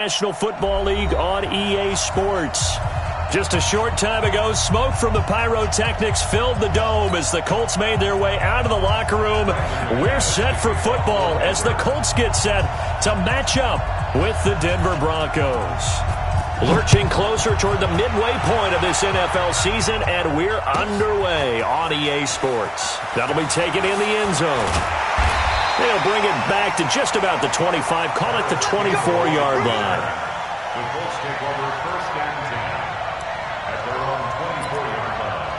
National Football League on EA Sports. Just a short time ago, smoke from the pyrotechnics filled the dome as the Colts made their way out of the locker room. We're set for football as the Colts get set to match up with the Denver Broncos. Lurching closer toward the midway point of this NFL season, and we're underway on EA Sports. That'll be taken in the end zone. They'll bring it back to just about the 25, call it the 24-yard line. The Colts take over first and 10 at their own 24-yard line.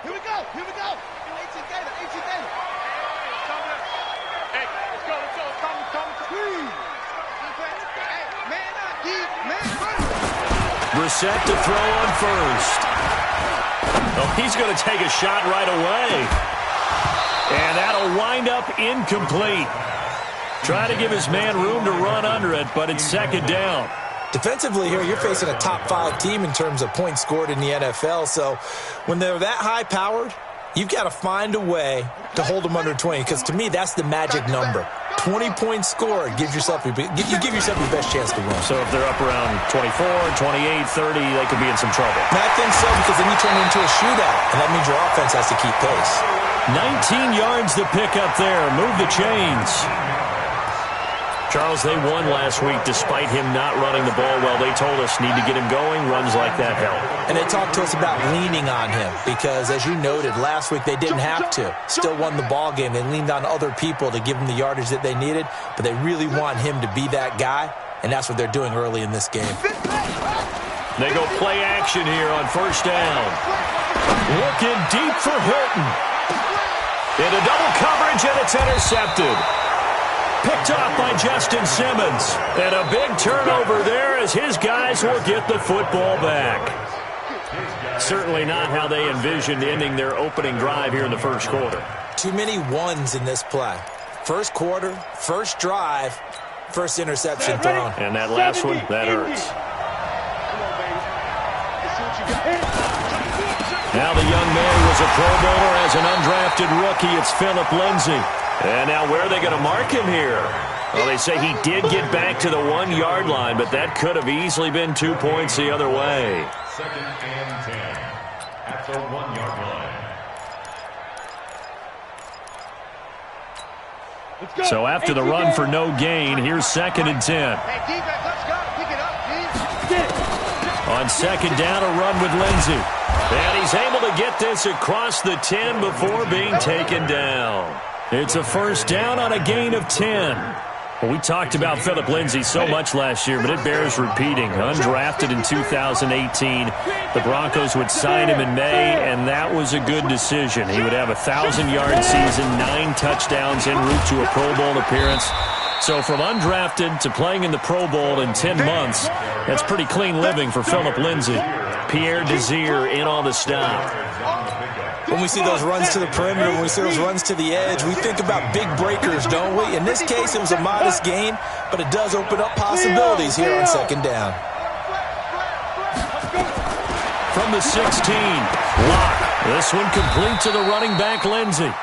Here we go, here we go. 18 Gator, 18 Gator. Hey, let's go, come. Brissett to throw on first. Oh, he's going to take a shot right away. And that'll wind up incomplete. Try to give his man room to run under it, but it's second down. Defensively here, you're facing a top-5 team in terms of points scored in the NFL. So when they're that high-powered, you've got to find a way to hold them under 20, because to me, that's the magic number. 20-point score, you give yourself your best chance to win. So if they're up around 24, 28, 30, they could be in some trouble. And I think so, because then you turn it into a shootout, and that means your offense has to keep pace. 19 yards to pick up there. Move the chains. Charles, they won last week despite him not running the ball well. They told us need to get him going. Runs like that help. And they talked to us about leaning on him because, as you noted, last week they didn't have to. Still won the ball game. They leaned on other people to give them the yardage that they needed, but they really want him to be that guy, and that's what they're doing early in this game. They go play action here on first down. Looking deep for Hilton. Into double coverage, and it's intercepted. Picked off by Justin Simmons. And a big turnover there as his guys will get the football back. Certainly not how they envisioned ending their opening drive here in the first quarter. Too many ones in this play. First quarter, first drive, first interception thrown. And that last one, that hurts. Now the young man was a Pro Bowler as an undrafted rookie. It's Philip Lindsay. And now where are they going to mark him here? Well, they say he did get back to the 1-yard line, but that could have easily been 2 points the other way. Second and 10 at the 1-yard line. So after the run for no gain, here's second and 10. Hey, defense, let's go. Pick it up, please. On second down, a run with Lindsay. And he's able to get this across the 10 before being taken down. It's a first down on a gain of 10. Well, we talked about Philip Lindsay so much last year, but it bears repeating. Undrafted in 2018, the Broncos would sign him in May, and that was a good decision. He would have a 1,000-yard season, 9 touchdowns en route to a Pro Bowl appearance. So from undrafted to playing in the Pro Bowl in 10 months, that's pretty clean living for Philip Lindsay. Pierre Desir in on the stop. When we see those runs to the perimeter, when we see those runs to the edge, we think about big breakers, don't we? In this case, it was a modest gain, but it does open up possibilities here on second down. From the 16, Locke. This one complete to the running back, Lindsay.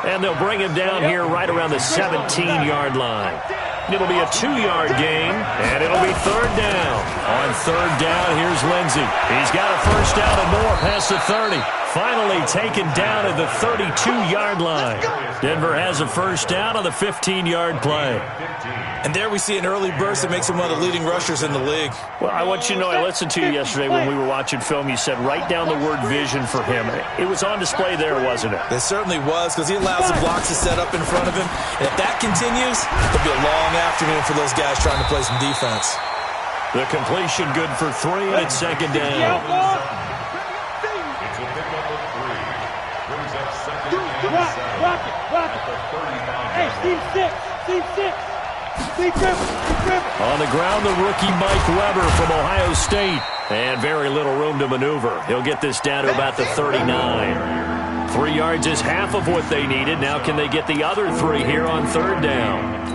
And they'll bring him down here right around the 17-yard line. It'll be a 2-yard gain, and it'll be third down. On third down, here's Lindsay. He's got a first down and more past the 30. Finally taken down at the 32-yard line. Denver has a first down on the 15-yard play. And there we see an early burst that makes him one of the leading rushers in the league. Well, I want you to know, I listened to you yesterday when we were watching film. You said write down the word vision for him. It was on display there, wasn't it? It certainly was, because he allows the blocks to set up in front of him. And if that continues, it'll be a long afternoon for those guys trying to play some defense. The completion good for 3, and it's second down. It's a pickup of 3. Brings up second and 7 at the 35-yard line. On the ground, the rookie Mike Weber from Ohio State. And very little room to maneuver. He'll get this down to about the 39. 3 yards is half of what they needed. Now can they get the other 3 here on third down?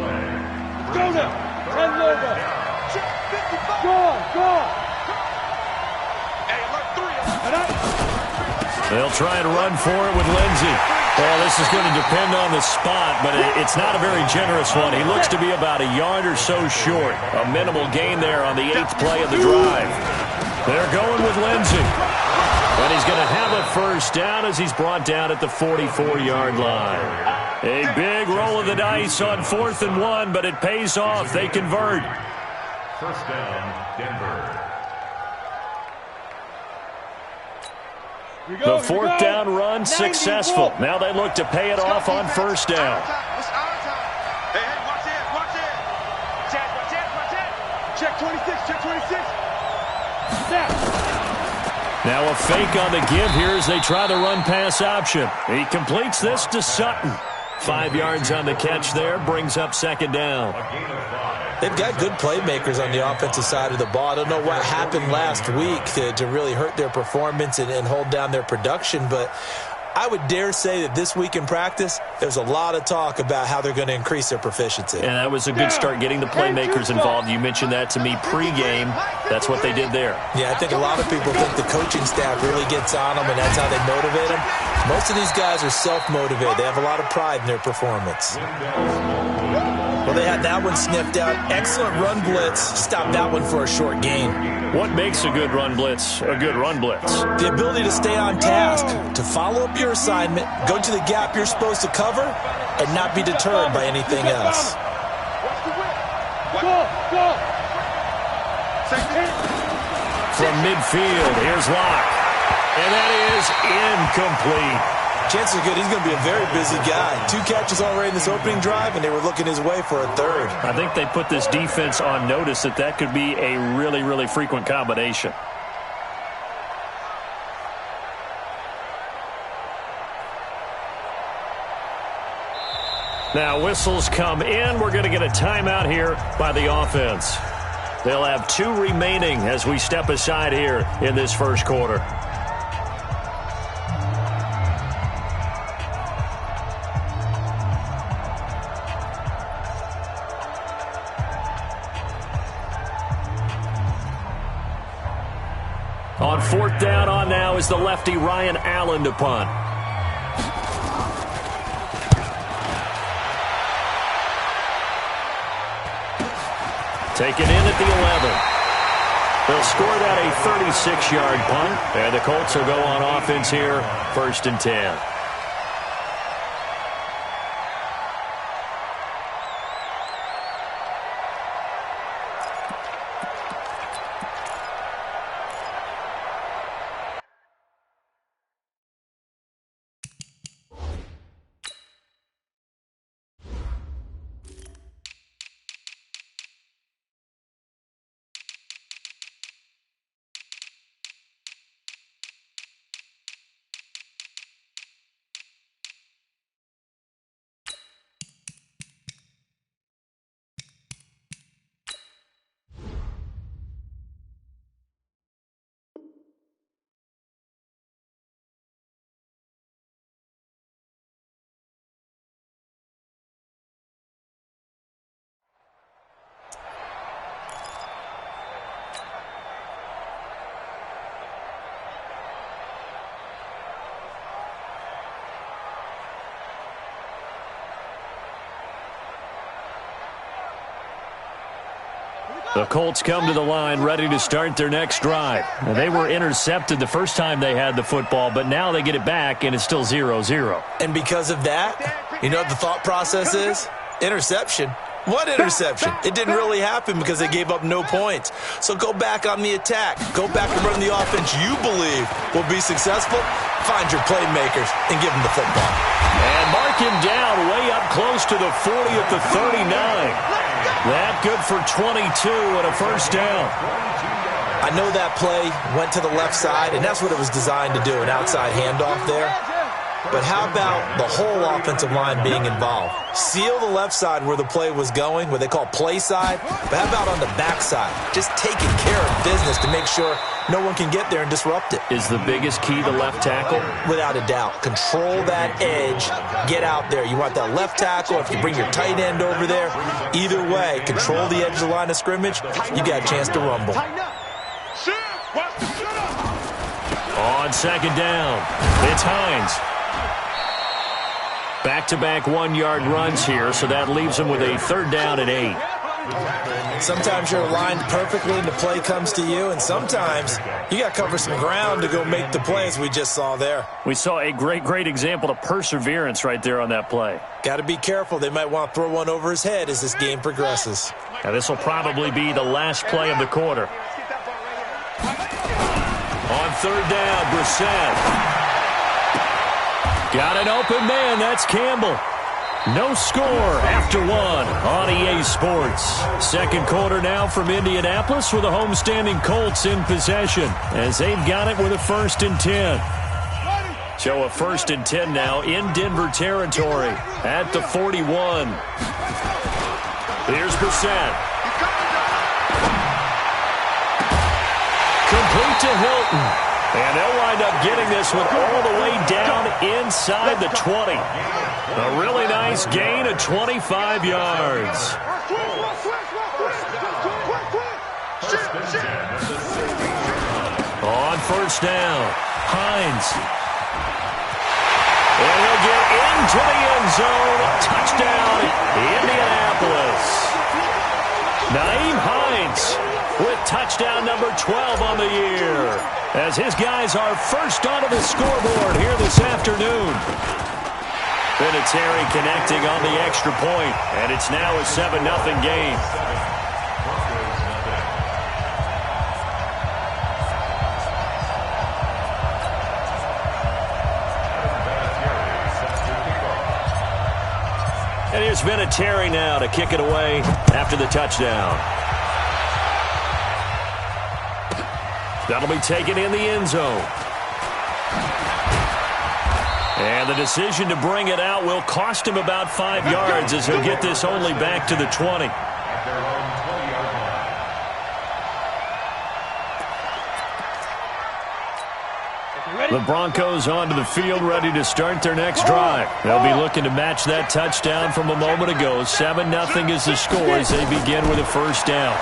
Go now. Go. They'll try and run for it with Lindsey. Well, this is going to depend on the spot, but it's not a very generous one. He looks to be about a yard or so short. A minimal gain there on the 8th play of the drive. They're going with Lindsey. And he's going to have a first down as he's brought down at the 44-yard line. A big roll of the dice on 4th and 1, but it pays off. They convert. First down, Denver. The 4th down run successful. Now they look to pay it off on first down. It's our time. Hey, watch it, watch it. Watch it. Check 26, check 26. Now a fake on the give here as they try the run-pass option. He completes this to Sutton. 5 yards on the catch there, brings up second down. They've got good playmakers on the offensive side of the ball. I don't know what happened last week to really hurt their performance and hold down their production, but I would dare say that this week in practice, there's a lot of talk about how they're going to increase their proficiency. And that was a good start, getting the playmakers involved. You mentioned that to me pregame. That's what they did there. Yeah, I think a lot of people think the coaching staff really gets on them, and that's how they motivate them. Most of these guys are self-motivated. They have a lot of pride in their performance. Well, they had that one sniffed out. Excellent run blitz. Stopped that one for a short gain. What makes a good run blitz a good run blitz? The ability to stay on task, to follow up your assignment, go to the gap you're supposed to cover, and not be deterred by anything else. From midfield, here's Locke. And that is incomplete. Chances are good he's going to be a very busy guy. 2 catches already in this opening drive, and they were looking his way for a third. I think they put this defense on notice that could be a really, really frequent combination. Now whistles come in. We're going to get a timeout here by the offense. They'll have 2 remaining as we step aside here in this first quarter. On 4th down on now is the lefty Ryan Allen to punt. Taken in at the 11. They'll score that a 36-yard punt, and the Colts will go on offense here, 1st and 10. The Colts come to the line ready to start their next drive. Now, they were intercepted the first time they had the football, but now they get it back, and it's still 0-0. And because of that, you know what the thought process is? Interception. What interception? It didn't really happen because they gave up no points. So go back on the attack. Go back and run the offense you believe will be successful. Find your playmakers and give them the football. And mark him down way up close to the 40 at the 39. That good for 22 and a first down. I know that play went to the left side, and that's what it was designed to do, an outside handoff there. But how about the whole offensive line being involved? Seal the left side where the play was going, what they call play side. But how about on the back side? Just taking care of business to make sure no one can get there and disrupt it. Is the biggest key the left tackle? Without a doubt. Control that edge. Get out there. You want that left tackle. If you bring your tight end over there, either way, control the edge of the line of scrimmage, you got a chance to rumble. On second down, it's Hines. Back-to-back one-yard runs here, so that leaves him with a third down and 8. Sometimes you're aligned perfectly and the play comes to you, and sometimes you got to cover some ground to go make the plays we just saw there. We saw a great example of perseverance right there on that play. Got to be careful. They might want to throw one over his head as this game progresses. Now this will probably be the last play of the quarter. On third down, Brissett. Got an open man. That's Campbell. No score after one on EA Sports. Second quarter now from Indianapolis with the homestanding Colts in possession as they've got it with a 1st and 10. So a 1st and 10 now in Denver territory at the 41. Here's Brissett. Complete to Hilton. And they'll wind up getting this one all the way down inside the 20. A really nice gain of 25 yards. On first down, Hines. And he'll get into the end zone. Touchdown, Indianapolis. Nyheim Hines with touchdown number 12 on the year, as his guys are first onto the scoreboard here this afternoon. Vinatieri connecting on the extra point, and it's now a 7-0 game. And here's Vinatieri now to kick it away after the touchdown. That'll be taken in the end zone. And the decision to bring it out will cost him about 5 yards as he'll get this only back to the 20. The Broncos onto the field ready to start their next drive. They'll be looking to match that touchdown from a moment ago. 7-0 is the score as they begin with a first down.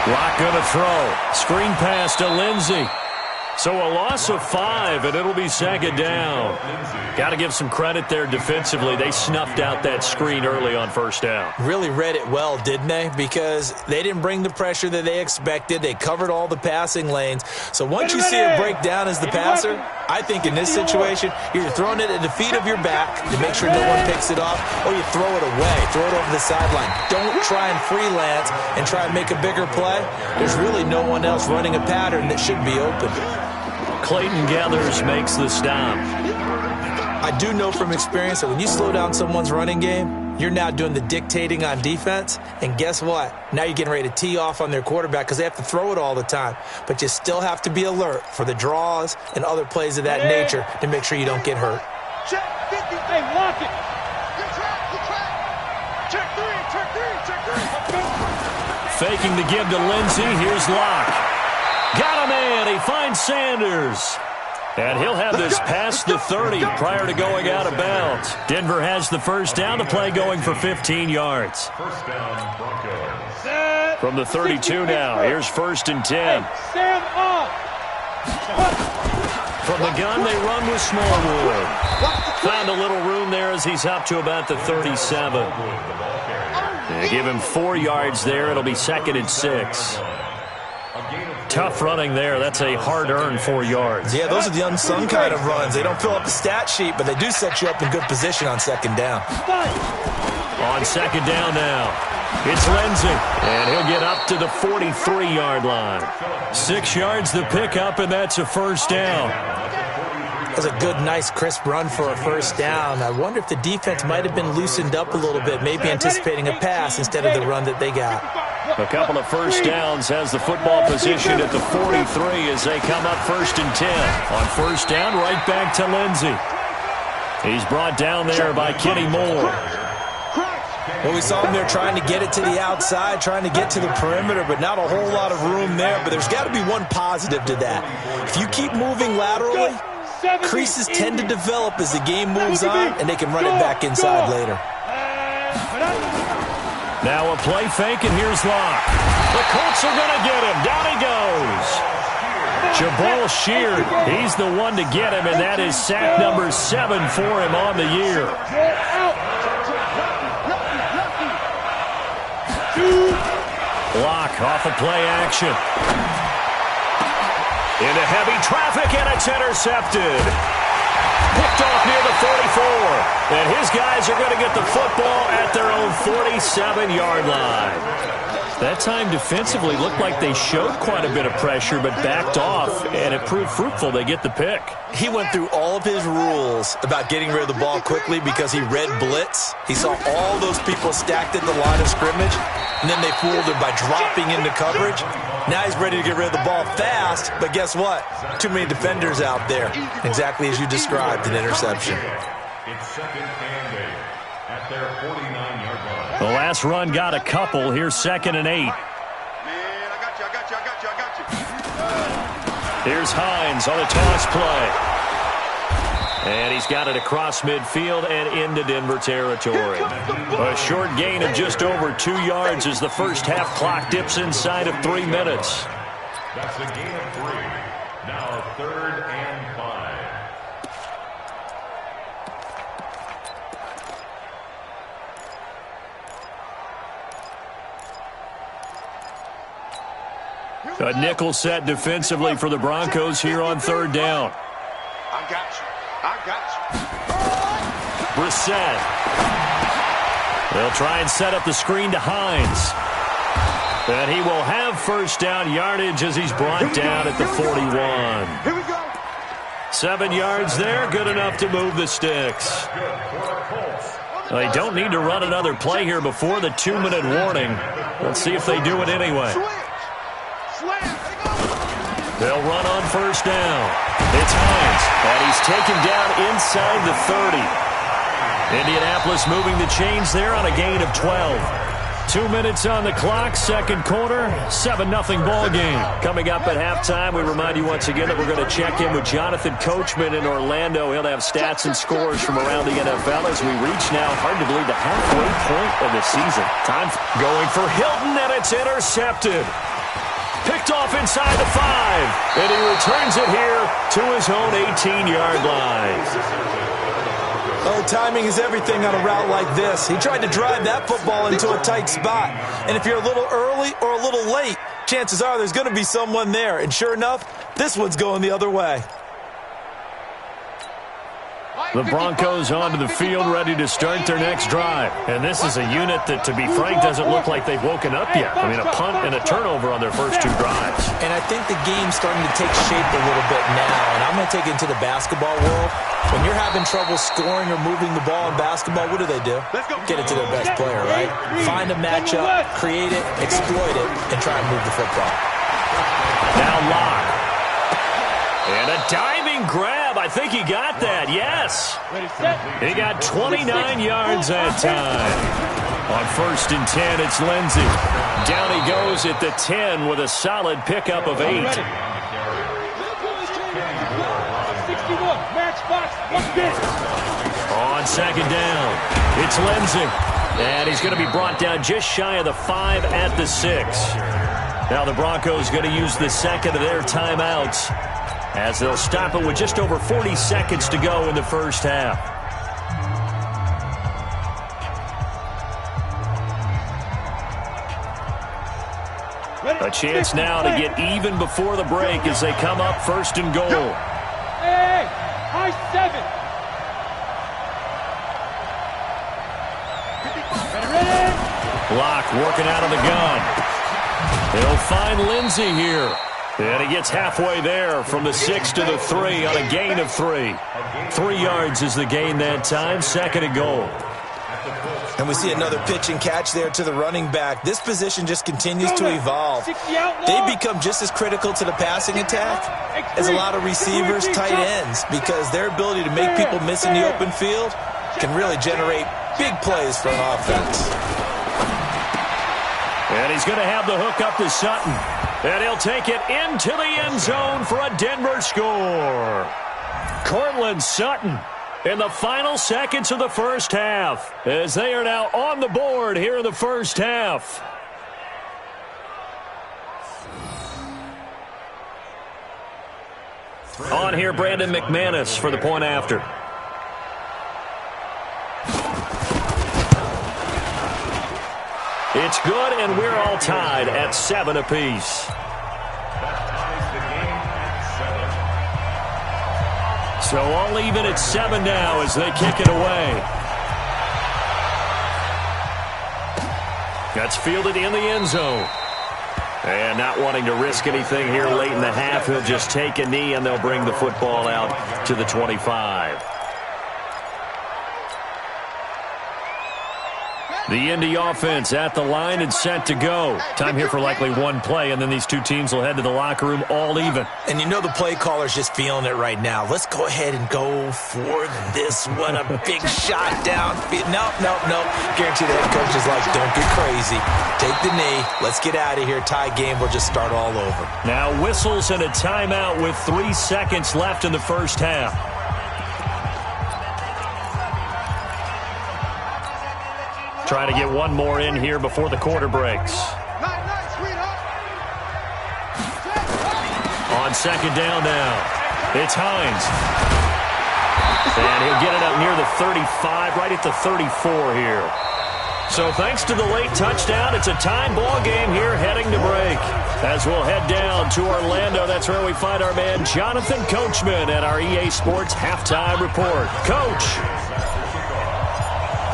Lock going to throw. Screen pass to Lindsey. So a loss of 5, and it'll be second down. Got to give some credit there defensively. They snuffed out that screen early on first down. Really read it well, didn't they? Because they didn't bring the pressure that they expected. They covered all the passing lanes. So once you see it break down as the passer, I think in this situation, you're throwing it at the feet of your back to make sure no one picks it off, or you throw it away, throw it over the sideline. Don't try and freelance and try and make a bigger play. There's really no one else running a pattern that should be open. Clayton Gathers makes the stop. I do know from experience that when you slow down someone's running game, you're now doing the dictating on defense. And guess what? Now you're getting ready to tee off on their quarterback because they have to throw it all the time. But you still have to be alert for the draws and other plays of that nature to make sure you don't get hurt. Check 50. Hey, lock it. Good track. Check 3. Faking the give to Lindsey. Here's Locke. Got a man. He finds Sanders. And he'll have this past the 30 prior to going out of bounds. Denver has the first down. The play going for 15 yards. First down, Broncos. From the 32 now. Here's 1st and 10. Stand up. From the gun, they run with Smallwood. Found a little room there as he's up to about the 37. They give him 4 yards there. It'll be 2nd and 6. Tough running there. That's a hard-earned 4 yards. Yeah, those are the unsung kind of runs. They don't fill up the stat sheet, but they do set you up in good position on second down. On second down now, it's Lindsey, and he'll get up to the 43-yard line. 6 yards the pickup, and that's a first down. That's a good, nice, crisp run for a first down. I wonder if the defense might have been loosened up a little bit, maybe anticipating a pass instead of the run that they got. A couple of first downs has the football position at the 43 as they come up 1st and 10. On first down, right back to Lindsey. He's brought down there by Kenny Moore. Well, we saw him there trying to get it to the outside, trying to get to the perimeter, but not a whole lot of room there. But there's got to be one positive to that. If you keep moving laterally, creases tend to develop as the game moves on, and they can run it back inside later. Now a play fake, and here's Locke. The Colts are going to get him. Down he goes. Jabal Sheard, he's the one to get him, and that is sack number 7 for him on the year. Block off of play action. Into heavy traffic, and it's intercepted. Picked off near the 44. And his guys are going to get the football at their own 47-yard line. That time defensively looked like they showed quite a bit of pressure but backed off, and it proved fruitful. They get the pick. He went through all of his rules about getting rid of the ball quickly because he read blitz. He saw all those people stacked at the line of scrimmage, and then they fooled him by dropping into coverage. Now he's ready to get rid of the ball fast, but guess what? Too many defenders out there. Exactly as you described, an interception. It's second and 8 at their 49-yard line. The last run got a couple. Here's 2nd and 8. Man, I got you. Here's Hines on a toss play. And he's got it across midfield and into Denver territory. A short gain of just over 2 yards as the first half clock dips inside of 3 minutes. That's a gain of 3. Now 3rd and 5. A nickel set defensively for the Broncos here on 3rd down. I got you. Brissett. They'll try and set up the screen to Hines. And he will have first down yardage as he's brought down at the 41. Here we go. 7 yards there, good enough to move the sticks. They don't need to run another play here before the 2-minute warning. Let's see if they do it anyway. They'll run on first down. It's Hines, and he's taken down inside the 30. Indianapolis moving the chains there on a gain of 12. 2 minutes on the clock, second quarter, 7-0 ball game. Coming up at halftime, we remind you once again that we're going to check in with Jonathan Coachman in Orlando. He'll have stats and scores from around the NFL as we reach now, hard to believe, the halfway point of the season. Time going for Hilton, and it's intercepted. Picked off inside the 5, and he returns it here to his own 18-yard line. Oh, timing is everything on a route like this. He tried to drive that football into a tight spot. And if you're a little early or a little late, chances are there's going to be someone there. And sure enough, this one's going the other way. The Broncos onto the field, ready to start their next drive. And this is a unit that, to be frank, doesn't look like they've woken up yet. I mean, a punt and a turnover on their first 2 drives. And I think the game's starting to take shape a little bit now. And I'm going to take it into the basketball world. When you're having trouble scoring or moving the ball in basketball, what do? Get it to their best player, right? Find a matchup, create it, exploit it, and try and move the football. Now Locke. And a diving grab. I think he got that. Yes. He got 29 yards that time. On 1st and 10, it's Lindsey. Down he goes at the 10 with a solid pickup of 8. On 2nd down, it's Lindsey. And he's going to be brought down just shy of the 5 at the 6. Now the Broncos going to use the second of their timeouts, as they'll stop it with just over 40 seconds to go in the first half. A chance now to get even before the break as they come up 1st and goal. Hey, high 7. Locke working out of the gun. They'll find Lindsey here. And he gets halfway there from the 6 to the 3 on a gain of 3. 3 yards is the gain that time, 2nd and goal. And we see another pitch and catch there to the running back. This position just continues to evolve. They become just as critical to the passing attack as a lot of receivers, tight ends, because their ability to make people miss in the open field can really generate big plays for an offense. And he's going to have the hook up to Sutton. And he'll take it into the end zone for a Denver score. Courtland Sutton in the final seconds of the first half, as they are now on the board here in the first half. On here, Brandon McManus for the point after. It's good, and we're all tied at 7 apiece. So all even at 7 now as they kick it away. That's fielded in the end zone. And not wanting to risk anything here late in the half, he'll just take a knee, and they'll bring the football out to the 25. The Indy offense at the line and set to go. Time here for likely one play, and then these two teams will head to the locker room all even. And you know the play caller's just feeling it right now. Let's go ahead and go for this one. A big shot down. Nope. Guarantee the head coach is like, don't get crazy. Take the knee. Let's get out of here. Tie game. We'll just start all over. Now whistles and a timeout with 3 seconds left in the first half. Trying to get one more in here before the quarter breaks. On second down now, it's Hines. And he'll get it up near the 35, right at the 34 here. So thanks to the late touchdown, it's a time ball game here heading to break. As we'll head down to Orlando, that's where we find our man Jonathan Coachman at our EA Sports Halftime Report. Coach.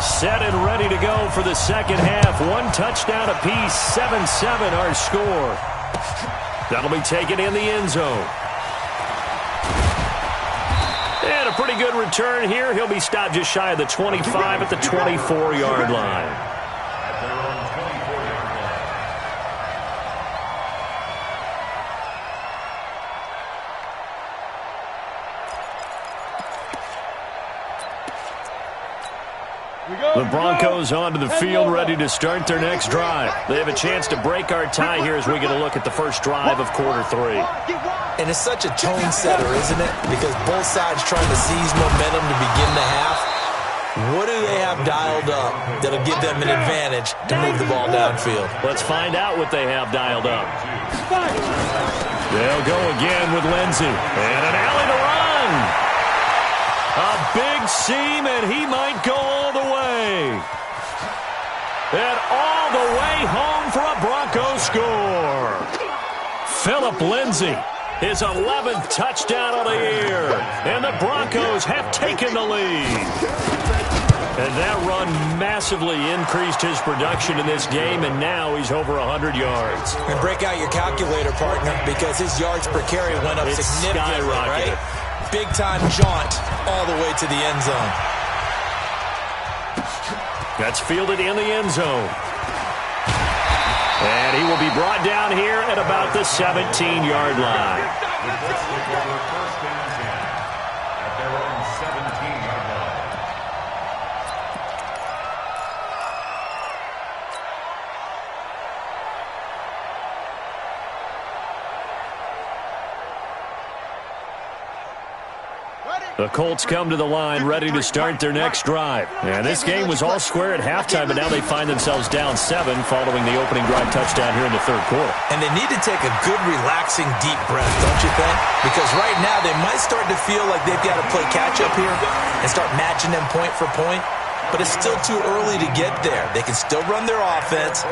Set and ready to go for the second half. One touchdown apiece, 7-7 our score. That'll be taken in the end zone. And a pretty good return here. He'll be stopped just shy of the 25 at the 24-yard line. The Broncos onto the field, ready to start their next drive. They have a chance to break our tie here as we get a look at the first drive of quarter 3. And it's such a tone setter, isn't it? Because both sides trying to seize momentum to begin the half. What do they have dialed up that'll give them an advantage to move the ball downfield? Let's find out what they have dialed up. They'll go again with Lindsey. And an alley to run. A big seam, and he might go all the way. And all the way home for a Broncos score. Phillip Lindsay, his 11th touchdown of the year. And the Broncos have taken the lead. And that run massively increased his production in this game, and now he's over 100 yards. And break out your calculator, partner, because his yards per carry went up significantly, right? Big-time jaunt all the way to the end zone. That's fielded in the end zone. And he will be brought down here at about the 17-yard line. At their own 17-yard line. The Colts come to the line ready to start their next drive. And this game was all square at halftime, but now they find themselves down 7 following the opening drive touchdown here in the third quarter. And they need to take a good, relaxing, deep breath, don't you think? Because right now they might start to feel like they've got to play catch-up here and start matching them point for point. But it's still too early to get there. They can still run their offense.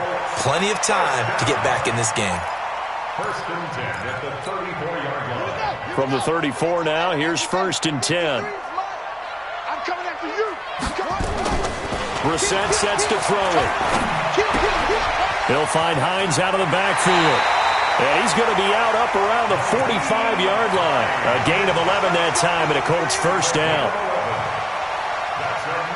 Plenty of time to get back in this game. First and 10 at the 34-yard line. From the 34 now, here's first and 10. I'm coming after you. Brissett sets to throw it. He'll find Hines out of the backfield. And he's going to be out up around the 45-yard line. A gain of 11 that time and a Colts first down.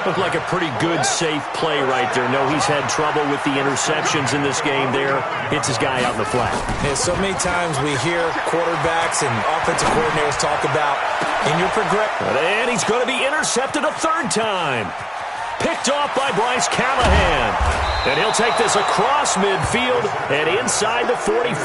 Looked like a pretty good, safe play right there. No, he's had trouble with the interceptions in this game there. Hits his guy out in the flat. Yeah, so many times we hear quarterbacks and offensive coordinators talk about in your progression. And he's going to be intercepted a third time. Picked off by Bryce Callahan. And he'll take this across midfield and inside the 45.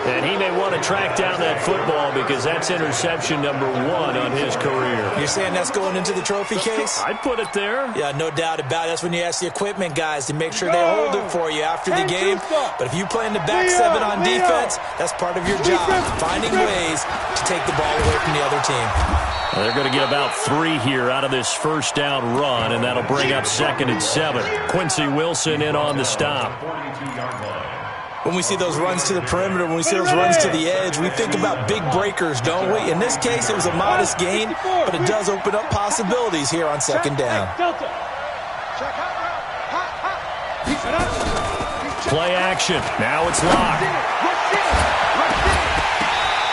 And he may want to track down that football because that's interception number 1 on his career. You're saying that's going into the trophy case? I'd put it there. Yeah, no doubt about it. That's when you ask the equipment guys to make sure they hold it for you after the game. But if you play in the back 7 on defense, that's part of your job, finding ways to take the ball away from the other team. Well, they're going to get about 3 here out of this first down run, and that'll bring up 2nd and 7. Quincy Wilson in on the stop. When we see those runs to the perimeter, when we see those runs to the edge, we think about big breakers, don't we? In this case, it was a modest gain, but it does open up possibilities here on 2nd down. Play action. Now it's locked.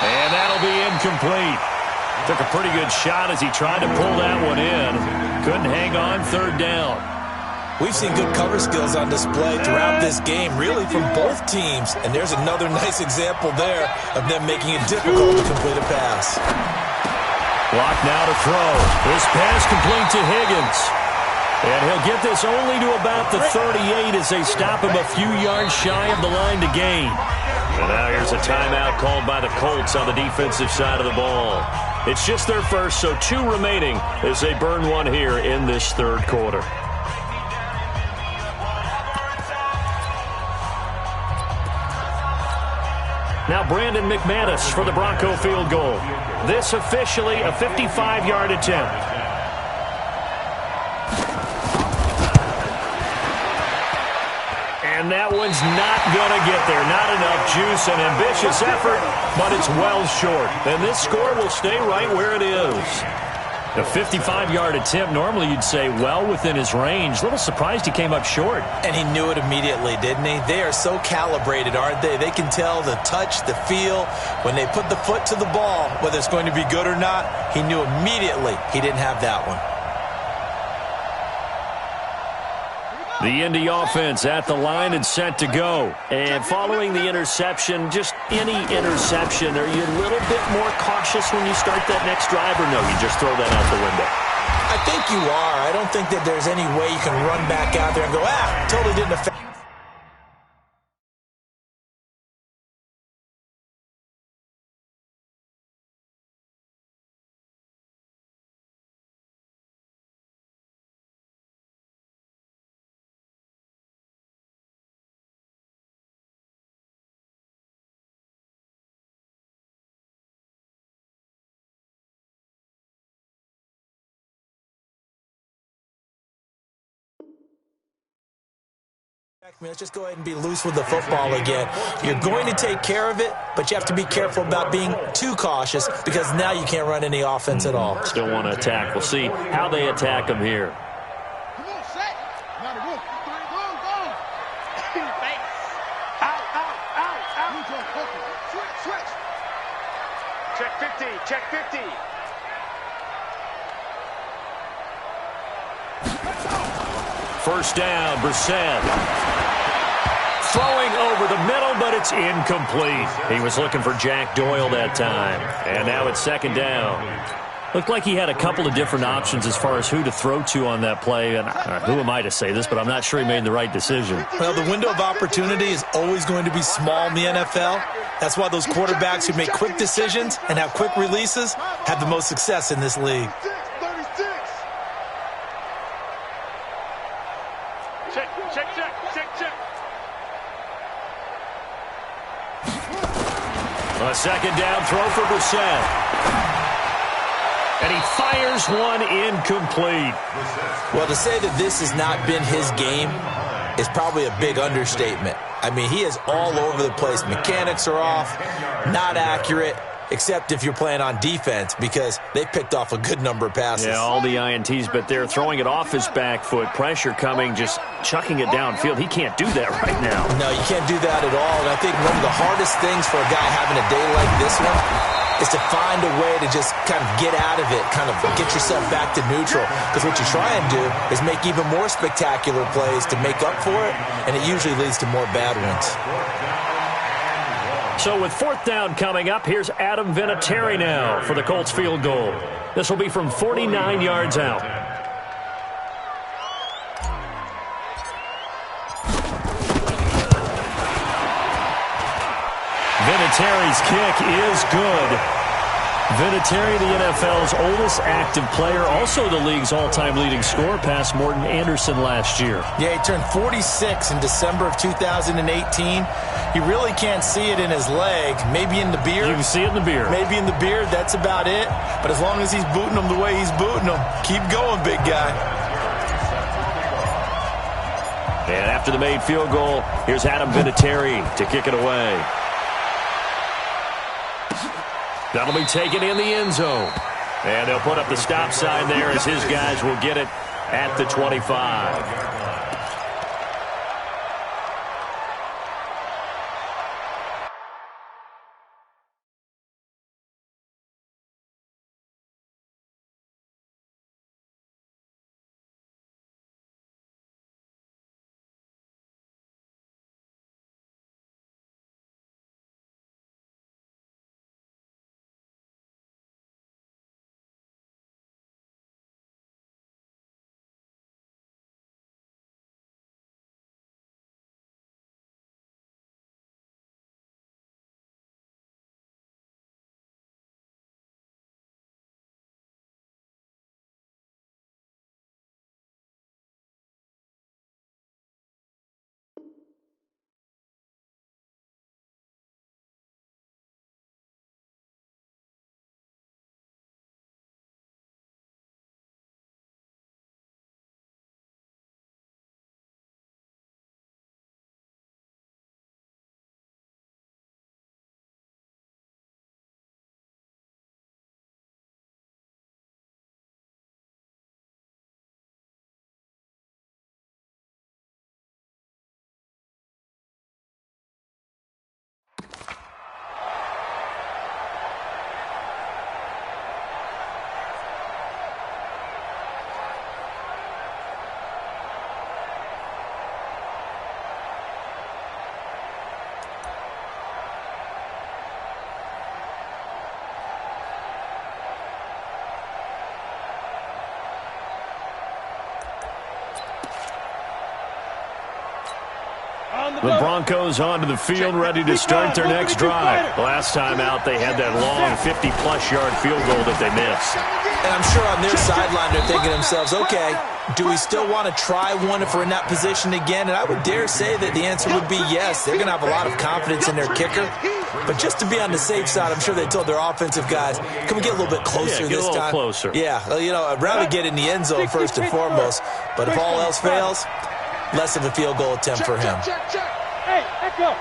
And that'll be incomplete. Took a pretty good shot as he tried to pull that one in. Couldn't hang on 3rd down. We've seen good cover skills on display throughout this game, really from both teams. And there's another nice example there of them making it difficult to complete a pass. Block now to throw. This pass complete to Higgins. And he'll get this only to about the 38 as they stop him a few yards shy of the line to gain. And now here's a timeout called by the Colts on the defensive side of the ball. It's just their first, so 2 remaining as they burn one here in this 3rd quarter. Now Brandon McManus for the Bronco field goal. This officially a 55-yard attempt. And that one's not going to get there. Not enough juice, an ambitious effort, but it's well short. And this score will stay right where it is. A 55-yard attempt, normally you'd say well within his range. A little surprised he came up short. And he knew it immediately, didn't he? They are so calibrated, aren't they? They can tell the touch, the feel. When they put the foot to the ball, whether it's going to be good or not, he knew immediately he didn't have that one. The Indy offense at the line and set to go. And following the interception, just any interception, are you a little bit more cautious when you start that next drive, or no, you just throw that out the window? I think you are. I don't think that there's any way you can run back out there and go, totally didn't affect. Let's just go ahead and be loose with the football again. You're going to take care of it, but you have to be careful about being too cautious because now you can't run any offense at all. Still want to attack. We'll see how they attack him here. Come on, set. Now the roof. Go. Out. Switch. Check 50. First down, Brissett. Throwing over the middle, but it's incomplete. He was looking for Jack Doyle that time. And now it's 2nd down. Looked like he had a couple of different options as far as who to throw to on that play. And who am I to say this, but I'm not sure he made the right decision. Well, the window of opportunity is always going to be small in the NFL. That's why those quarterbacks who make quick decisions and have quick releases have the most success in this league. Check. A 2nd down throw for Brissett. And he fires one incomplete. Well, to say that this has not been his game is probably a big understatement. I mean, he is all over the place. Mechanics are off, not accurate, except if you're playing on defense because they picked off a good number of passes. Yeah, all the INTs, but they're throwing it off his back foot. Pressure coming, just chucking it downfield. He can't do that right now. No, you can't do that at all. And I think one of the hardest things for a guy having a day like this one is to find a way to just kind of get out of it, kind of get yourself back to neutral. Because what you try and do is make even more spectacular plays to make up for it, and it usually leads to more bad ones. So with 4th down coming up, here's Adam Vinatieri now for the Colts field goal. This will be from 49 yards out. Vinatieri's kick is good. Vinatieri, the NFL's oldest active player, also the league's all-time leading scorer, past Morton Anderson last year. Yeah, he turned 46 in December of 2018. He really can't see it in his leg. Maybe in the beard. You can see it in the beard. Maybe in the beard. That's about it. But as long as he's booting him the way he's booting him, keep going, big guy. And after the made field goal, here's Adam Vinatieri to kick it away. That'll be taken in the end zone. And they'll put up the stop sign there as his guys will get it at the 25. The Broncos onto the field, ready to start their next drive. Last time out, they had that long 50-plus yard field goal that they missed. And I'm sure on their sideline, they're thinking to themselves, okay, do we still want to try one if we're in that position again? And I would dare say that the answer would be yes. They're going to have a lot of confidence in their kicker. But just to be on the safe side, I'm sure they told their offensive guys, can we get a little bit closer this time? Get a little closer. Yeah, you know, I'd rather get in the end zone first and foremost. But if all else fails, less of a field goal attempt for him. Hey, echo.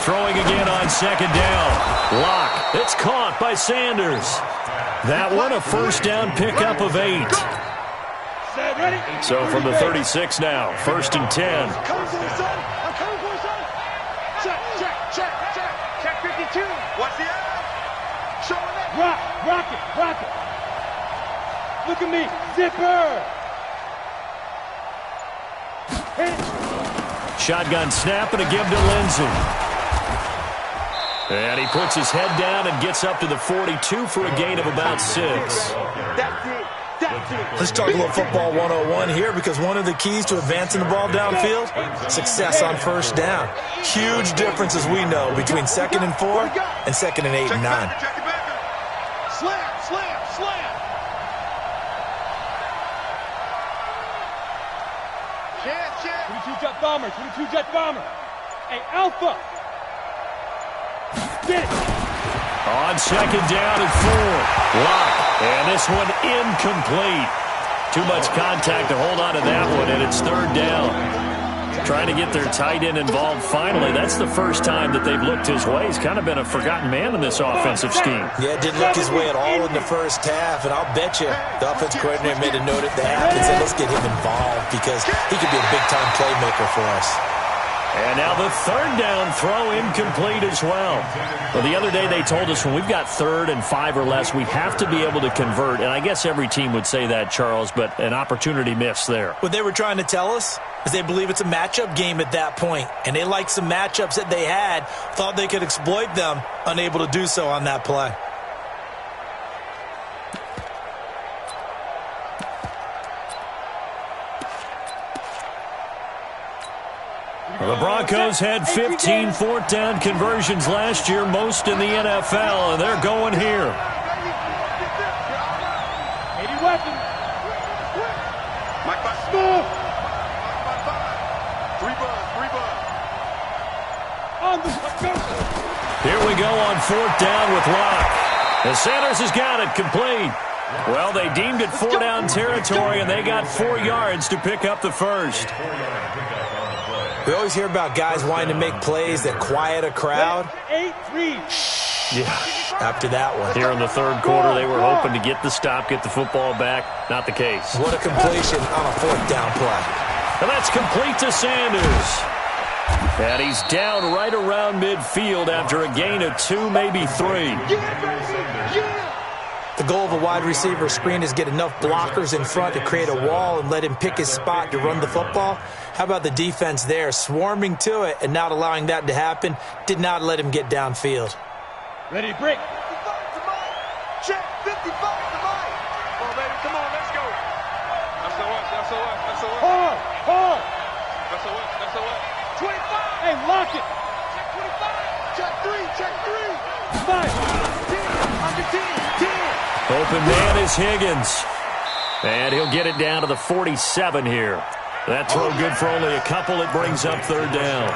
Throwing again on second down. Lock. It's caught by Sanders. That one, a first down pickup of 8. So from the 36 now, 1st and 10. I'm coming for you, son. I'm coming for you, son. Check 52. What's the ad? Show me that. Rock it. Look at me. Zipper. Shotgun snap and a give to Lindsey. And he puts his head down and gets up to the 42 for a gain of about 6. That's it. Let's talk a little football 101 here, because one of the keys to advancing the ball downfield, success on first down. Huge difference, as we know, between 2nd and 4 and 2nd and 8 and 9. Slam. 22 jet bomber. Hey, Alpha. Get it. On second down and 4. Lock. And this one incomplete. Too much contact to hold on to that one, and it's 3rd down. Trying to get their tight end involved finally. That's the first time that they've looked his way. He's kind of been a forgotten man in this offensive scheme. Yeah, it didn't look his way at all in the first half, and I'll bet you the offensive coordinator made a note at the half and said, let's get him involved because he could be a big-time playmaker for us. And now the 3rd down throw incomplete as well. Well, the other day they told us when we've got 3rd and 5 or less, we have to be able to convert. And I guess every team would say that, Charles, but an opportunity missed there. What they were trying to tell us is they believe it's a matchup game at that point. And they liked some matchups that they had, thought they could exploit them, unable to do so on that play. The Broncos Broncos had 15 fourth-down conversions last year, most in the NFL, and they're going here. 80 weapons. Mike, back. Move. 3 buzz. On the go. Here we go on 4th down with Locke. And Sanders has got it complete. Well, they deemed it 4-down territory, and they got 4 yards to pick up the first. We always hear about guys wanting to make plays that quiet a crowd. 8-3. Yeah, after that one. Here in the third quarter, they were hoping to get the stop, get the football back. Not the case. What a completion on a 4th down play. And that's complete to Sanders. And he's down right around midfield after a gain of 2, maybe 3. The goal of a wide receiver screen is get enough blockers in front to create a wall and let him pick his spot to run the football. How about the defense there, swarming to it and not allowing that to happen? Did not let him get downfield. Ready to break. 55 to Mike. Check 55 to Mike. Come on, baby. Come on. Let's go. That's the what. Hard. That's the what. 25. Hey, lock it. Check 25. Check 3. 5. 10. Under 10. 10. Open man is Higgins. And he'll get it down to the 47 here. That throw good for only a couple. It brings up 3rd down.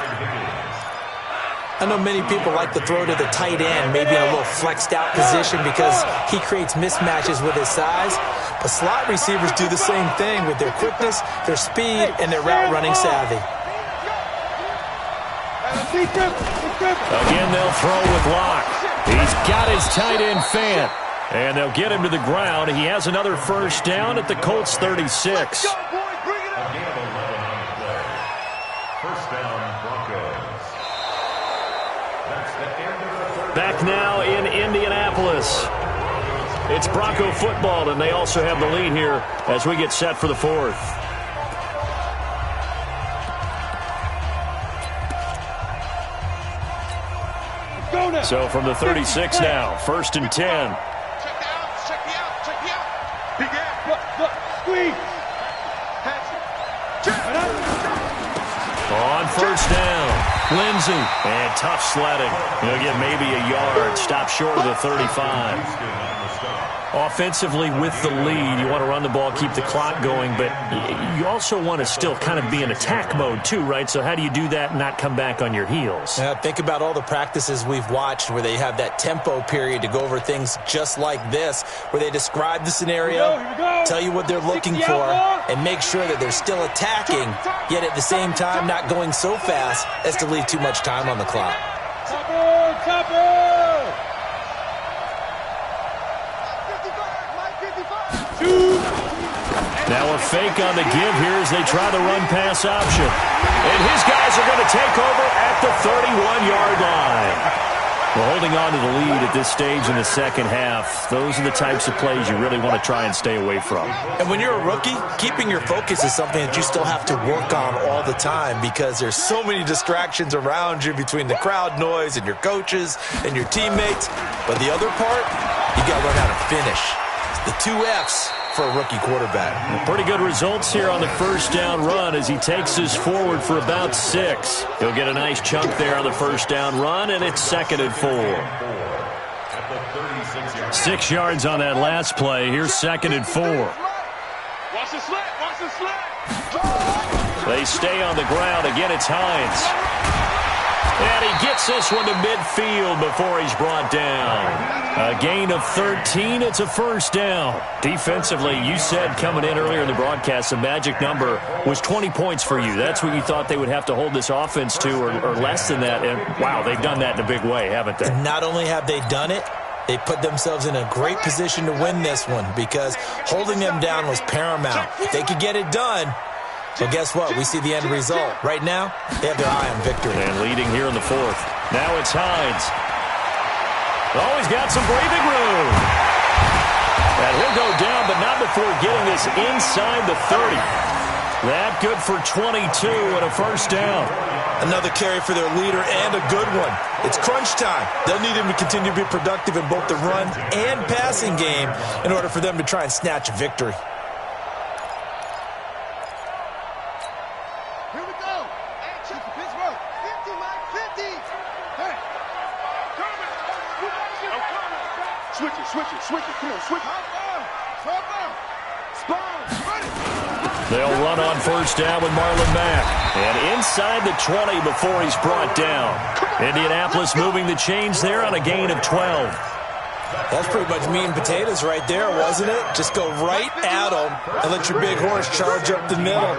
I know many people like to throw to the tight end, maybe in a little flexed out position because he creates mismatches with his size. But slot receivers do the same thing with their quickness, their speed, and their route running savvy. Again, they'll throw with Locke. He's got his tight end Fant. And they'll get him to the ground. He has another first down at the Colts 36. Back now in Indianapolis. It's Bronco football, and they also have the lead here as we get set for the 4th. So from the 36 now, 1st and 10. Check the out. Big out. Squeeze. On 1st down, Lindsey. And tough sledding. He'll get maybe a yard. Stop short of the 35. Offensively with the lead, you want to run the ball, keep the clock going, but you also want to still kind of be in attack mode too, right? So how do you do that and not come back on your heels? Think about all the practices we've watched where they have that tempo period to go over things just like this, where they describe the scenario, tell you what they're looking for, and make sure that they're still attacking, yet at the same time not going so fast as to leave too much time on the clock. Now a fake on the give here as they try the run-pass option. And his guys are going to take over at the 31-yard line. Well, holding on to the lead at this stage in the second half, those are the types of plays you really want to try and stay away from. And when you're a rookie, keeping your focus is something that you still have to work on all the time because there's so many distractions around you between the crowd noise and your coaches and your teammates. But the other part, you got to learn how to finish. It's the 2 F's for a rookie quarterback. Well, pretty good results here on the first down run as he takes us forward for about 6. He'll get a nice chunk there on the first down run, and it's 2nd and 4. 6 yards on that last play. Here's 2nd and 4. Watch the slant. They stay on the ground. Again, it's Hines. And he gets this one to midfield before he's brought down. A gain of 13. It's a first down. Defensively, you said coming in earlier in the broadcast, the magic number was 20 points for you. That's what you thought they would have to hold this offense to or less than that. And, wow, they've done that in a big way, haven't they? And not only have they done it, they put themselves in a great position to win this one because holding them down was paramount. If they could get it done, well, guess what? We see the end result. Right now, they have their eye on victory. And leading here in the 4th. Now it's Hines. Oh, he's got some breathing room. And he'll go down, but not before getting this inside the 30. That good for 22 and a first down. Another carry for their leader and a good one. It's crunch time. They'll need him to continue to be productive in both the run and passing game in order for them to try and snatch a victory. Here we go. Action, Pittsburgh. Switch it. Come on, switch it. They'll run on first down with Marlon Mack. And inside the 20 before he's brought down. Indianapolis moving the chains there on a gain of 12. That's pretty much meat and potatoes right there, wasn't it? Just go right at them and let your big horse charge up the middle.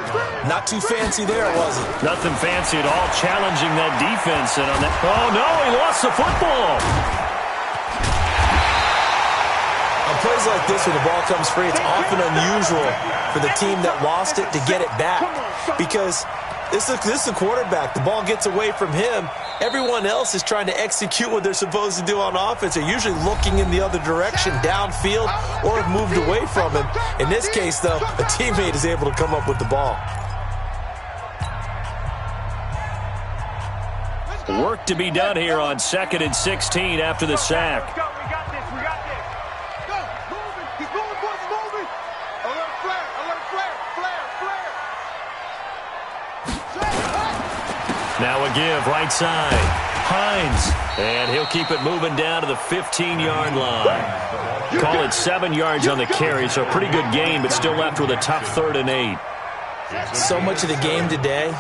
Not too fancy there, was it? Nothing fancy at all, challenging that defense. And on that, oh, no, he lost the football. On plays like this, when the ball comes free, it's often unusual for the team that lost it to get it back. Because this is the quarterback. The ball gets away from him. Everyone else is trying to execute what they're supposed to do on offense. They're usually looking in the other direction, downfield, or have moved away from him. In this case, though, a teammate is able to come up with the ball. Work to be done here on 2nd and 16 after the sack. We got this. Go, moving. He's moving, boys, moving. Alert flare. Now a give, right side. Hines. And he'll keep it moving down to the 15-yard line. Call it 7 yards on the carry, so a pretty good game, but still left with a tough 3rd and 8. So much of the game today,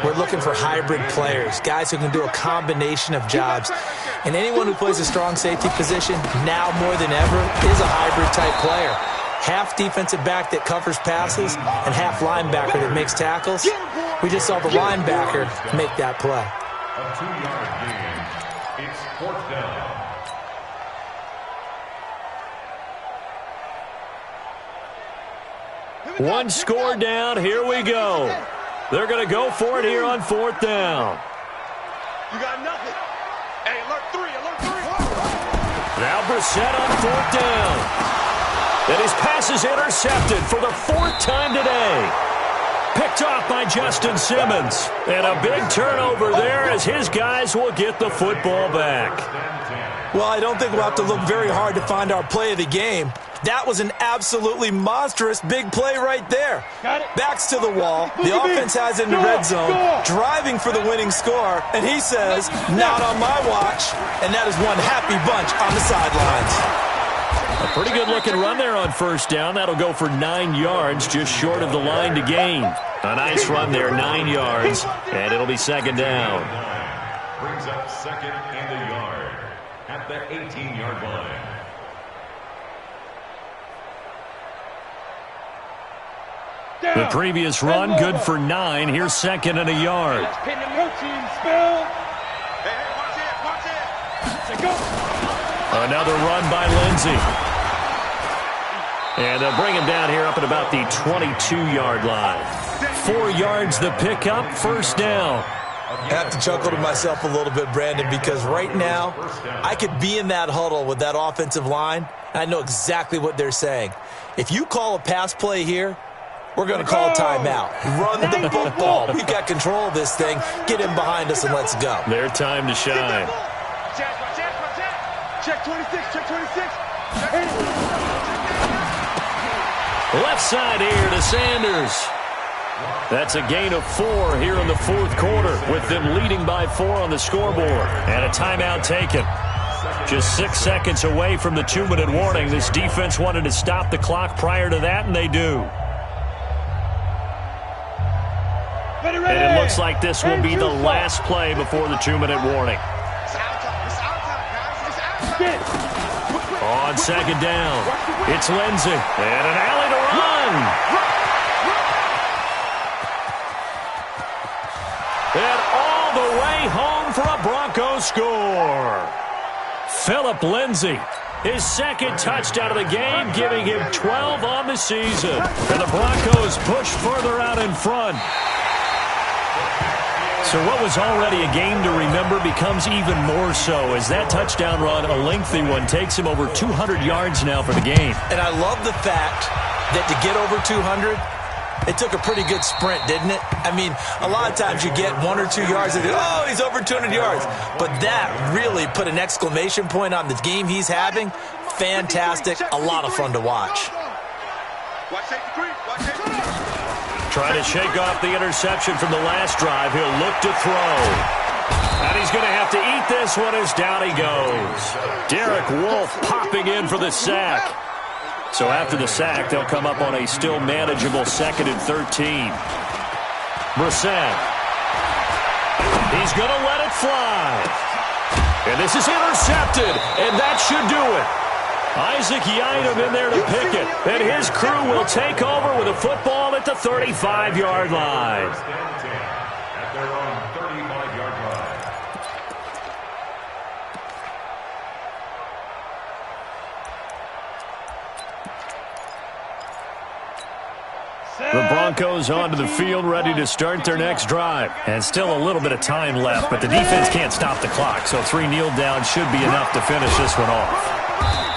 we're looking for hybrid players, guys who can do a combination of jobs. And anyone who plays a strong safety position, now more than ever, is a hybrid-type player. Half defensive back that covers passes and half linebacker that makes tackles. We just saw the linebacker make that play. A 2-yard gain. It's 4th down. One score down, here we go. They're going to go for it here on 4th down. You got nothing. Hey, alert 3. Now Brissett on 4th down. And his pass is intercepted for the 4th time today. Picked off by Justin Simmons. And a big turnover there as his guys will get the football back. Well, I don't think we'll have to look very hard to find our play of the game. That was an absolutely monstrous big play right there. Backs to the wall. The offense has it in the red zone, driving for the winning score. And he says, not on my watch. And that is one happy bunch on the sidelines. A pretty good-looking run there on first down. That'll go for 9 yards, just short of the line to gain. A nice run there, 9 yards, and it'll be 2nd down. Brings up 2nd and a yard at the 18-yard line. The previous run, good for 9. Here's 2nd and a yard. Another run by Lindsey. And they'll bring him down here up at about the 22-yard line. 4 yards the pickup, 1st down. I have to chuckle to myself a little bit, Brandon, because right now I could be in that huddle with that offensive line, and I know exactly what they're saying. If you call a pass play here, we're going to call a timeout. Run the football. We've got control of this thing. Get him behind us and let's go. Their time to shine. Check 26. Left side here to Sanders. That's a gain of 4 here in the 4th quarter, with them leading by 4 on the scoreboard. And a timeout taken. Just 6 seconds away from the 2-minute warning. This defense wanted to stop the clock prior to that, and they do. And it looks like this will be the last play before the 2-minute warning. On 2nd down, it's Lindsey. And an alley to run. And all the way home for a Broncos score. Phillip Lindsey, his 2nd touchdown of the game, giving him 12 on the season. And the Broncos push further out in front. So what was already a game to remember becomes even more so as that touchdown run, a lengthy one, takes him over 200 yards now for the game. And I love the fact that to get over 200, it took a pretty good sprint, didn't it? I mean, a lot of times you get 1 or 2 yards and oh, he's over 200 yards. But that really put an exclamation point on the game he's having. Fantastic. A lot of fun to watch. Trying to shake off the interception from the last drive. He'll look to throw. And he's going to have to eat this one as down he goes. Derek Wolfe popping in for the sack. So after the sack, they'll come up on a still manageable 2nd and 13. Brissett. He's going to let it fly. And this is intercepted, and that should do it. Isaac Yiadom in there to pick it, and his crew will take over with a football at the 35-yard line. At their own 35-yard line. The Broncos onto the field, ready to start their next drive. And still a little bit of time left, but the defense can't stop the clock, so 3 kneel downs should be enough to finish this one off.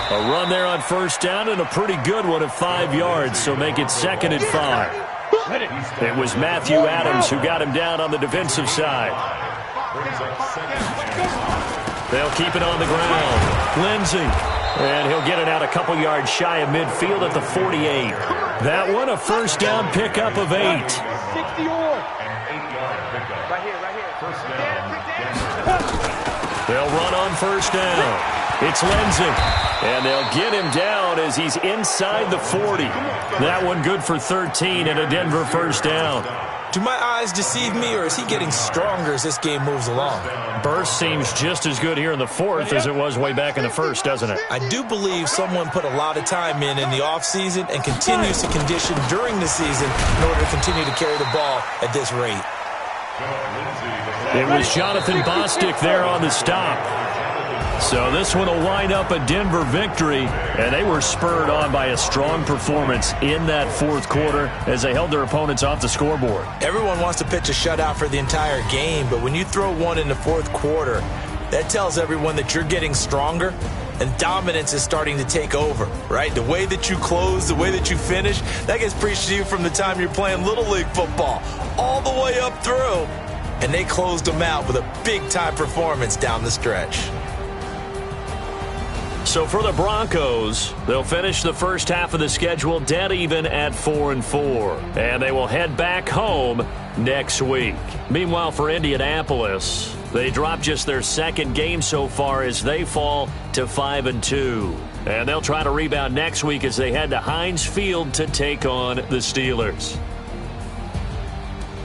A run there on 1st down and a pretty good one at 5 yards, so make it 2nd and 5. It was Matthew Adams who got him down on the defensive side. They'll keep it on the ground. Lindsey. And he'll get it out a couple yards shy of midfield at the 48. That one, a 1st down pickup of 8. 60 on. Right here. First down. They'll run on 1st down. It's Lindsey. And they'll get him down as he's inside the 40. That one good for 13 and a Denver 1st down. Do my eyes deceive me, or is he getting stronger as this game moves along? Burst seems just as good here in the 4th as it was way back in the 1st, doesn't it? I do believe someone put a lot of time in the offseason and continues to condition during the season in order to continue to carry the ball at this rate. It was Jonathan Bostic there on the stop. So this one will wind up a Denver victory, and they were spurred on by a strong performance in that 4th quarter as they held their opponents off the scoreboard. Everyone wants to pitch a shutout for the entire game, but when you throw one in the 4th quarter, that tells everyone that you're getting stronger and dominance is starting to take over, right? The way that you close, the way that you finish, that gets preached to you from the time you're playing Little League football all the way up through, and they closed them out with a big-time performance down the stretch. So for the Broncos, they'll finish the first half of the schedule dead even at 4-4. And they will head back home next week. Meanwhile, for Indianapolis, they drop just their 2nd game so far as they fall to 5-2. And they'll try to rebound next week as they head to Heinz Field to take on the Steelers.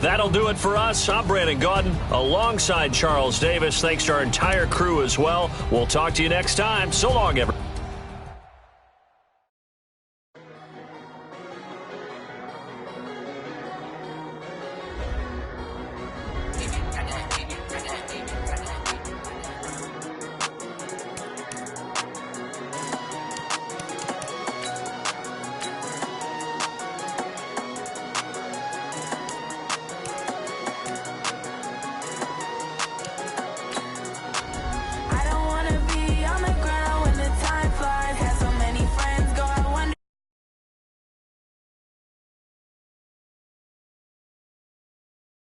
That'll do it for us. I'm Brandon Gaudin alongside Charles Davis. Thanks to our entire crew as well. We'll talk to you next time. So long, everyone.